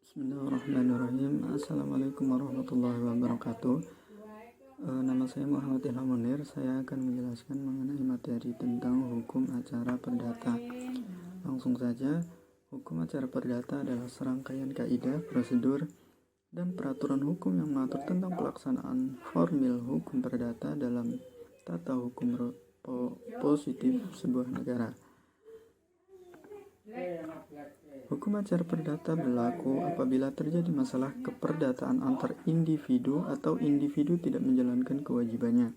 Bismillahirrahmanirrahim. Assalamualaikum warahmatullahi wabarakatuh. Nama saya Muhammad Ilham Munir. Saya akan menjelaskan mengenai materi tentang hukum acara perdata. Langsung saja, hukum acara perdata adalah serangkaian kaidah, prosedur, dan peraturan hukum yang mengatur tentang pelaksanaan formil hukum perdata dalam tata hukum positif sebuah negara. Hukum acara perdata berlaku apabila terjadi masalah keperdataan antar individu atau individu tidak menjalankan kewajibannya.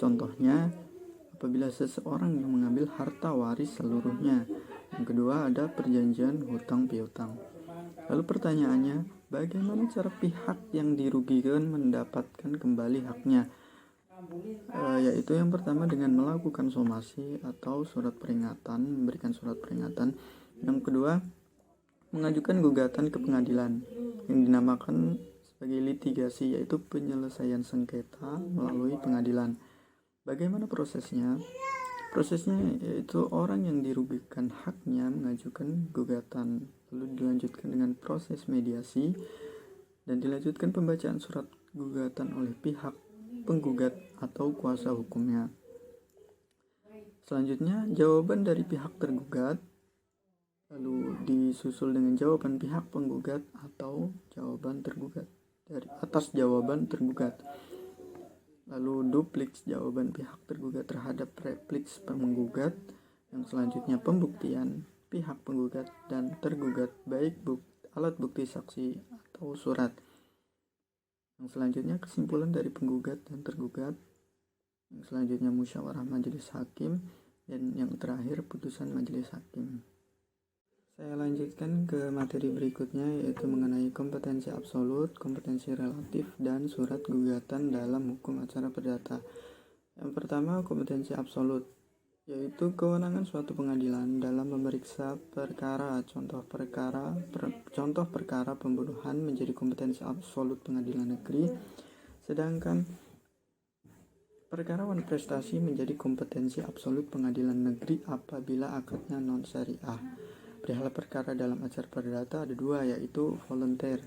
Contohnya, apabila seseorang yang mengambil harta waris seluruhnya. Yang kedua, ada perjanjian hutang piutang. Lalu pertanyaannya, bagaimana cara pihak yang dirugikan mendapatkan kembali haknya? Yaitu yang pertama dengan melakukan somasi atau surat peringatan, memberikan surat peringatan. Yang kedua, mengajukan gugatan ke pengadilan yang dinamakan sebagai litigasi, yaitu penyelesaian sengketa melalui pengadilan. Bagaimana prosesnya? Prosesnya yaitu orang yang dirugikan haknya mengajukan gugatan, lalu dilanjutkan dengan proses mediasi dan dilanjutkan pembacaan surat gugatan oleh pihak penggugat atau kuasa hukumnya. Selanjutnya, jawaban dari pihak tergugat, lalu disusul dengan jawaban pihak penggugat atau jawaban tergugat dari atas jawaban tergugat. Lalu dupliks jawaban pihak tergugat terhadap repliks penggugat. Yang selanjutnya pembuktian pihak penggugat dan tergugat baik alat bukti saksi atau surat. Yang selanjutnya kesimpulan dari penggugat dan tergugat. Yang selanjutnya musyawarah majelis hakim, dan yang terakhir putusan majelis hakim. Saya lanjutkan ke materi berikutnya, yaitu mengenai kompetensi absolut, kompetensi relatif, dan surat gugatan dalam hukum acara perdata. Yang pertama, kompetensi absolut, yaitu kewenangan suatu pengadilan dalam memeriksa perkara. Contoh perkara pembunuhan menjadi kompetensi absolut pengadilan negeri, sedangkan perkara wan prestasi menjadi kompetensi absolut pengadilan negeri apabila akadnya non-syariah. Perihal perkara dalam acara perdata ada dua, yaitu volunteer,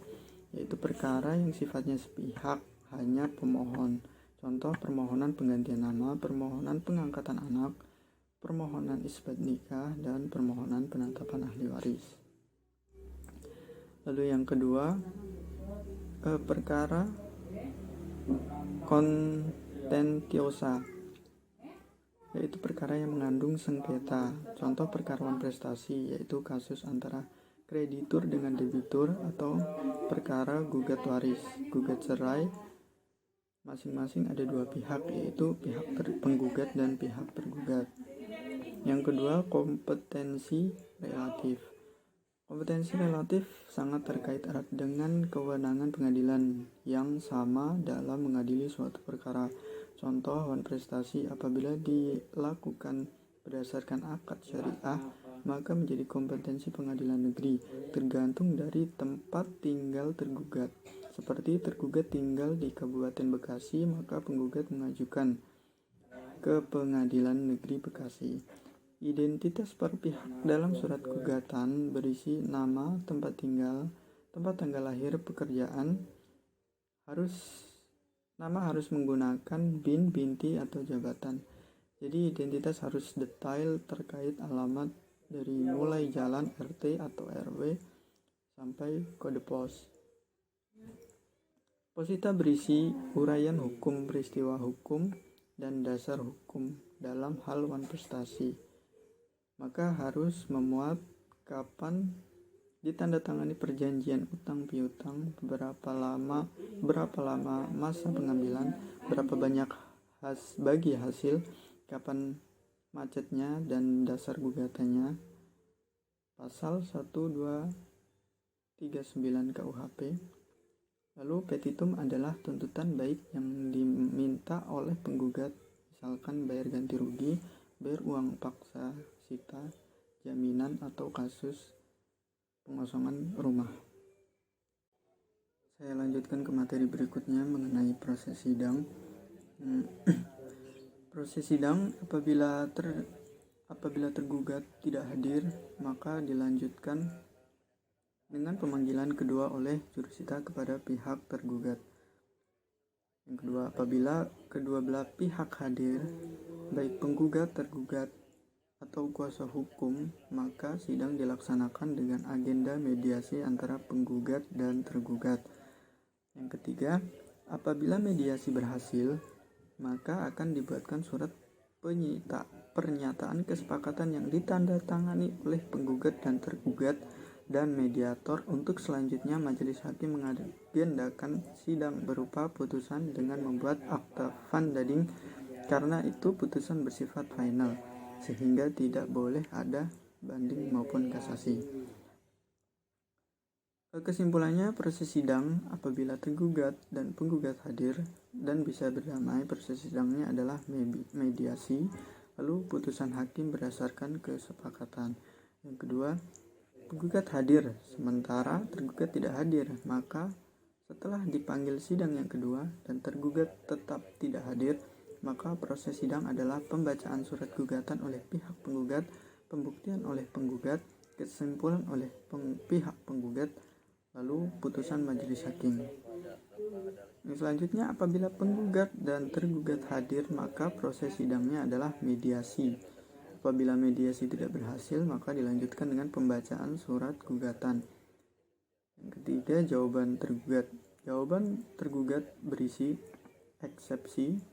yaitu perkara yang sifatnya sepihak, hanya pemohon. Contoh permohonan penggantian nama, permohonan pengangkatan anak, permohonan isbat nikah, dan permohonan penetapan ahli waris. Lalu yang kedua, perkara kontentiosa, yaitu perkara yang mengandung sengketa. Contoh perkara wan prestasi, yaitu kasus antara kreditur dengan debitur, atau perkara gugat waris, gugat cerai. Masing-masing ada dua pihak, yaitu pihak penggugat dan pihak tergugat. Yang kedua, kompetensi relatif. Kompetensi relatif sangat terkait erat dengan kewenangan pengadilan yang sama dalam mengadili suatu perkara. Contoh wan prestasi apabila dilakukan berdasarkan akad syariah, maka menjadi kompetensi pengadilan negeri, tergantung dari tempat tinggal tergugat. Seperti tergugat tinggal di Kabupaten Bekasi, maka penggugat mengajukan ke Pengadilan Negeri Bekasi. Identitas para pihak dalam surat gugatan berisi nama, tempat tinggal, tempat tanggal lahir, pekerjaan. Nama harus menggunakan bin, binti, atau jabatan. Jadi identitas harus detail terkait alamat dari mulai jalan, RT atau RW, sampai kode pos. Posita berisi uraian hukum, peristiwa hukum, dan dasar hukum dalam hal wan prestasi. Maka harus memuat kapan ditandatangani perjanjian utang piutang, berapa lama masa pengambilan, berapa banyak bagi hasil, kapan macetnya, dan dasar gugatannya. Pasal 1239 KUHP. Lalu petitum adalah tuntutan baik yang diminta oleh penggugat, misalkan bayar ganti rugi, bayar uang paksa sita, jaminan, atau kasus pengosongan rumah. Saya lanjutkan ke materi berikutnya mengenai proses sidang. Proses sidang apabila tergugat tidak hadir, maka dilanjutkan dengan pemanggilan kedua oleh jurusita kepada pihak tergugat. Yang kedua, apabila kedua belah pihak hadir, baik penggugat, tergugat, atau kuasa hukum, maka sidang dilaksanakan dengan agenda mediasi antara penggugat dan tergugat. Yang ketiga, apabila mediasi berhasil, maka akan dibuatkan surat pernyataan kesepakatan yang ditandatangani oleh penggugat dan tergugat dan mediator untuk selanjutnya majelis hakim mengagendakan sidang berupa putusan dengan membuat akta vandading, karena itu putusan bersifat final sehingga tidak boleh ada banding maupun kasasi. Kesimpulannya, proses sidang apabila tergugat dan penggugat hadir dan bisa berdamai, proses sidangnya adalah mediasi, lalu putusan hakim berdasarkan kesepakatan. Yang kedua, penggugat hadir sementara tergugat tidak hadir, maka setelah dipanggil sidang yang kedua dan tergugat tetap tidak hadir, maka proses sidang adalah pembacaan surat gugatan oleh pihak penggugat, pembuktian oleh penggugat, kesimpulan oleh pihak penggugat, lalu putusan majelis hakim. Selanjutnya, apabila penggugat dan tergugat hadir, maka proses sidangnya adalah mediasi. Apabila mediasi tidak berhasil, maka dilanjutkan dengan pembacaan surat gugatan. Yang ketiga, jawaban tergugat. Jawaban tergugat berisi eksepsi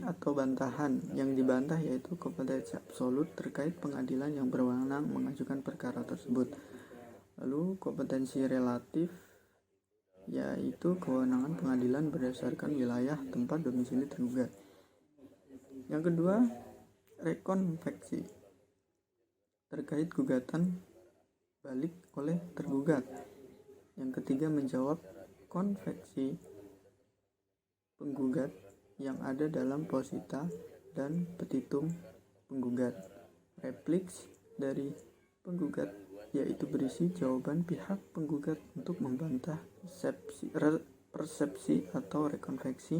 atau bantahan. Yang dibantah yaitu kompetensi absolut terkait pengadilan yang berwenang mengajukan perkara tersebut. Lalu kompetensi relatif yaitu kewenangan pengadilan berdasarkan wilayah tempat domisili tergugat. Yang kedua, rekonveksi terkait gugatan balik oleh tergugat. Yang ketiga, menjawab konveksi penggugat yang ada dalam posita dan petitum penggugat. Repliks dari penggugat yaitu berisi jawaban pihak penggugat untuk membantah persepsi atau rekonveksi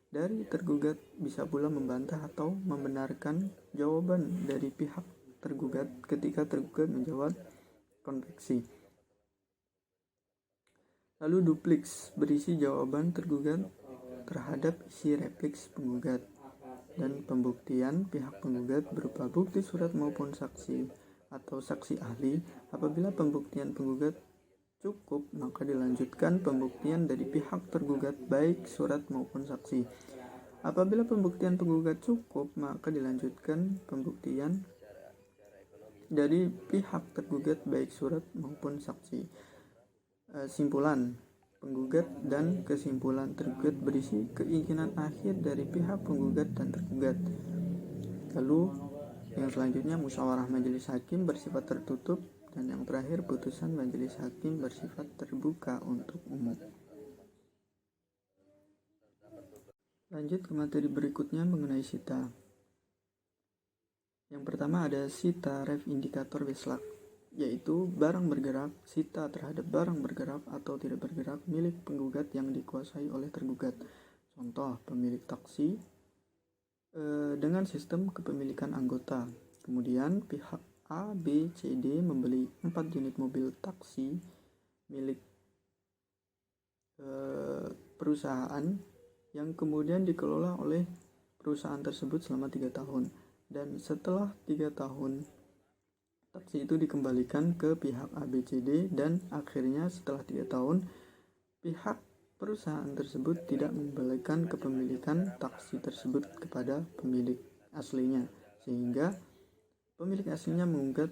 dari tergugat, bisa pula membantah atau membenarkan jawaban dari pihak tergugat ketika tergugat menjawab konveksi. Lalu dupliks berisi jawaban tergugat terhadap isi repliks penggugat, dan pembuktian pihak penggugat berupa bukti surat maupun saksi atau saksi ahli. Apabila pembuktian penggugat cukup, maka dilanjutkan pembuktian dari pihak tergugat baik surat maupun saksi. Apabila pembuktian penggugat cukup, maka dilanjutkan pembuktian dari pihak tergugat baik surat maupun saksi. Simpulan penggugat dan kesimpulan tergugat berisi keinginan akhir dari pihak penggugat dan tergugat. Lalu yang selanjutnya, musyawarah majelis hakim bersifat tertutup, dan yang terakhir, putusan majelis hakim bersifat terbuka untuk umum. Lanjut ke materi berikutnya mengenai sita. Yang pertama ada sita ref indikator Beslak, yaitu barang bergerak, sita terhadap barang bergerak atau tidak bergerak milik penggugat yang dikuasai oleh tergugat. Contoh, pemilik taksi dengan sistem kepemilikan anggota. Kemudian pihak A, B, C, D membeli 4 unit mobil taksi milik perusahaan yang kemudian dikelola oleh perusahaan tersebut selama 3 tahun. Dan setelah 3 tahun taksi itu dikembalikan ke pihak A, B, C, D, dan akhirnya setelah 3 tahun pihak perusahaan tersebut tidak mengembalikan kepemilikan taksi tersebut kepada pemilik aslinya, sehingga pemilik aslinya menggugat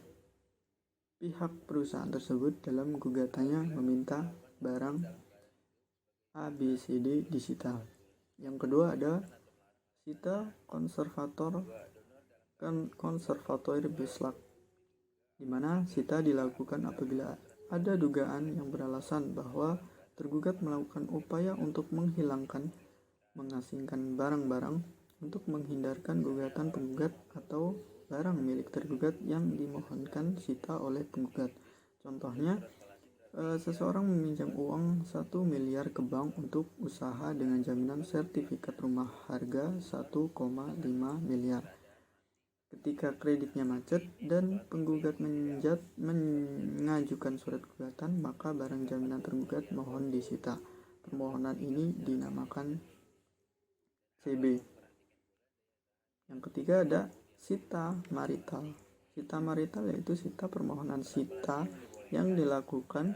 pihak perusahaan tersebut dalam gugatannya meminta barang A, B, C, D disita. Yang kedua ada sita konservator Beslak, di mana sita dilakukan apabila ada dugaan yang beralasan bahwa tergugat melakukan upaya untuk menghilangkan, mengasingkan barang-barang untuk menghindarkan gugatan penggugat atau barang milik tergugat yang dimohonkan sita oleh penggugat. Contohnya, seseorang meminjam uang 1 miliar ke bank untuk usaha dengan jaminan sertifikat rumah harga 1,5 miliar. ketika kreditnya macet dan penggugat mengajukan surat gugatan, maka barang jaminan tergugat mohon disita. Permohonan ini dinamakan CB. Yang ketiga ada sita marital. Sita marital yaitu sita permohonan sita yang dilakukan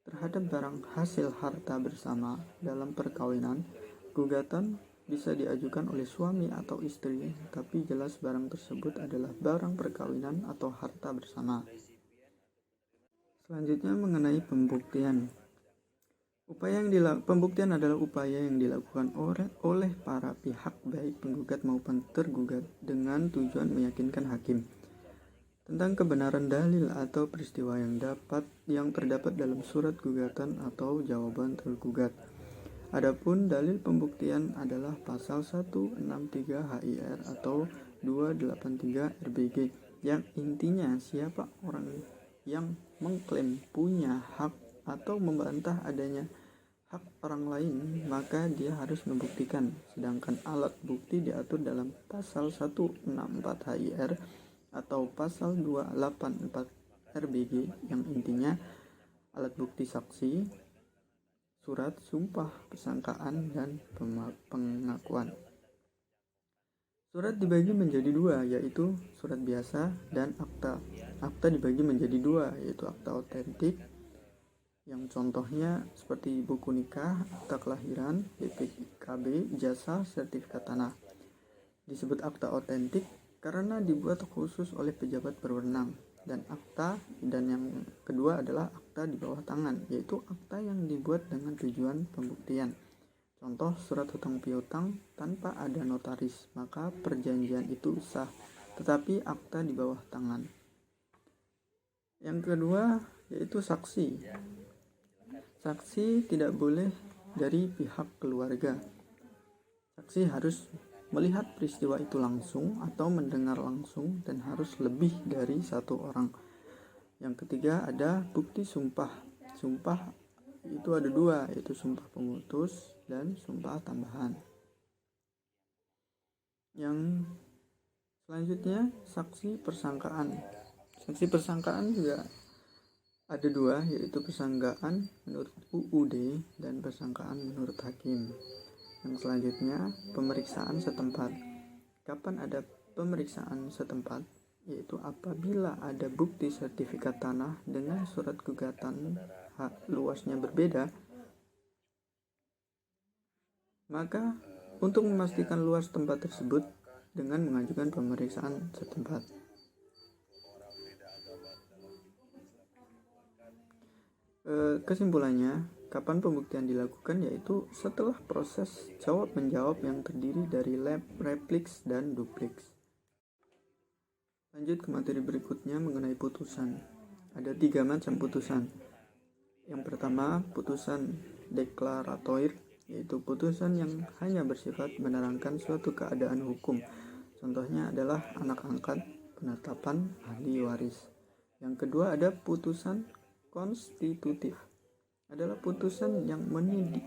terhadap barang hasil harta bersama dalam perkawinan. Gugatan bisa diajukan oleh suami atau istri, tapi jelas barang tersebut adalah barang perkawinan atau harta bersama. Selanjutnya mengenai pembuktian. Pembuktian adalah upaya yang dilakukan oleh para pihak baik penggugat maupun tergugat dengan tujuan meyakinkan hakim tentang kebenaran dalil atau peristiwa yang terdapat dalam surat gugatan atau jawaban tergugat. Adapun dalil pembuktian adalah pasal 163 HIR atau 283 RBG yang intinya siapa orang yang mengklaim punya hak atau membantah adanya hak orang lain, maka dia harus membuktikan. Sedangkan alat bukti diatur dalam pasal 164 HIR atau pasal 284 RBG yang intinya alat bukti saksi, surat sumpah persangkaan, dan pengakuan. Surat dibagi menjadi dua, yaitu surat biasa dan akta. Akta dibagi menjadi dua, yaitu akta otentik, yang contohnya seperti buku nikah, akta kelahiran, BPKB, ijazah, sertifikat tanah. Disebut akta otentik karena dibuat khusus oleh pejabat berwenang. Dan yang kedua adalah akta di bawah tangan, yaitu akta yang dibuat dengan tujuan pembuktian. Contoh surat hutang piutang tanpa ada notaris, maka perjanjian itu sah, tetapi akta di bawah tangan. Yang kedua yaitu saksi. Saksi tidak boleh dari pihak keluarga. Saksi harus melihat peristiwa itu langsung atau mendengar langsung dan harus lebih dari satu orang. Yang ketiga ada bukti sumpah. Sumpah itu ada dua, yaitu sumpah pemutus dan sumpah tambahan. Yang selanjutnya saksi persangkaan. Saksi persangkaan juga ada dua, yaitu persangkaan menurut UUD dan persangkaan menurut hakim. Yang selanjutnya pemeriksaan setempat. Kapan ada pemeriksaan setempat? Yaitu apabila ada bukti sertifikat tanah dengan surat gugatan luasnya berbeda, maka untuk memastikan luas tempat tersebut dengan mengajukan pemeriksaan setempat. Kesimpulannya, kapan pembuktian dilakukan yaitu setelah proses jawab-menjawab yang terdiri dari repliks dan dupliks. Lanjut ke materi berikutnya mengenai putusan. Ada 3 macam putusan. Yang pertama, putusan deklaratoir, yaitu putusan yang hanya bersifat menerangkan suatu keadaan hukum. Contohnya adalah anak angkat, penetapan ahli waris. Yang kedua ada putusan konstitutif, adalah putusan yang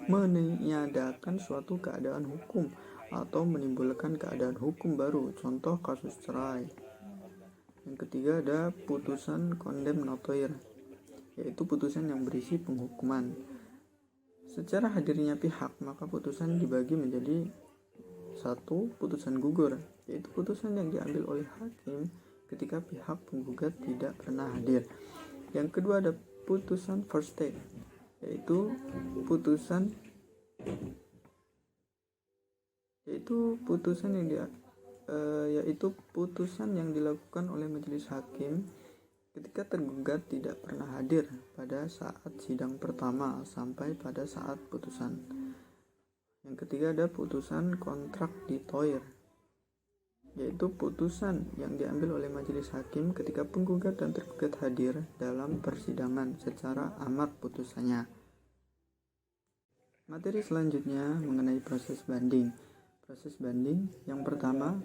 meniadakan suatu keadaan hukum atau menimbulkan keadaan hukum baru, contoh kasus cerai. Yang ketiga ada putusan kondemnatoir, yaitu putusan yang berisi penghukuman. Secara hadirnya pihak, maka putusan dibagi menjadi 1. Putusan gugur, yaitu putusan yang diambil oleh hakim ketika pihak penggugat tidak pernah hadir. Yang kedua ada putusan first take, yaitu putusan yang dilakukan oleh majelis hakim ketika tergugat tidak pernah hadir pada saat sidang pertama sampai pada saat putusan. Yang ketiga ada putusan kontradiktoir, yaitu putusan yang diambil oleh majelis hakim ketika penggugat dan tergugat hadir dalam persidangan secara amar putusannya. Materi selanjutnya mengenai proses banding. Proses banding yang pertama,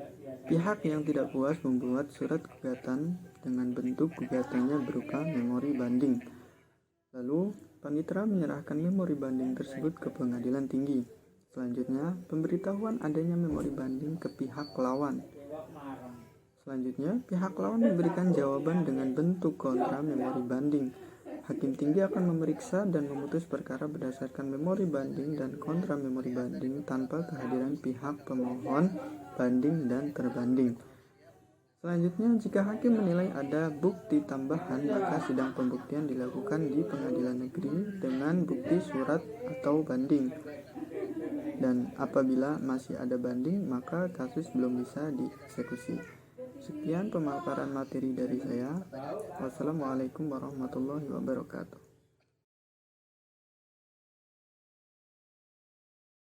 pihak yang tidak puas membuat surat gugatan dengan bentuk gugatannya berupa memori banding. Lalu, panitera menyerahkan memori banding tersebut ke pengadilan tinggi. Selanjutnya, pemberitahuan adanya memori banding ke pihak lawan. Selanjutnya, pihak lawan memberikan jawaban dengan bentuk kontra memori banding. Hakim tinggi akan memeriksa dan memutus perkara berdasarkan memori banding dan kontra memori banding tanpa kehadiran pihak pemohon banding dan terbanding. Selanjutnya, jika hakim menilai ada bukti tambahan, maka sidang pembuktian dilakukan di pengadilan negeri dengan bukti surat atau banding. Dan apabila masih ada banding, maka kasus belum bisa dieksekusi. Sekian pemaparan materi dari saya. Wassalamualaikum warahmatullahi wabarakatuh.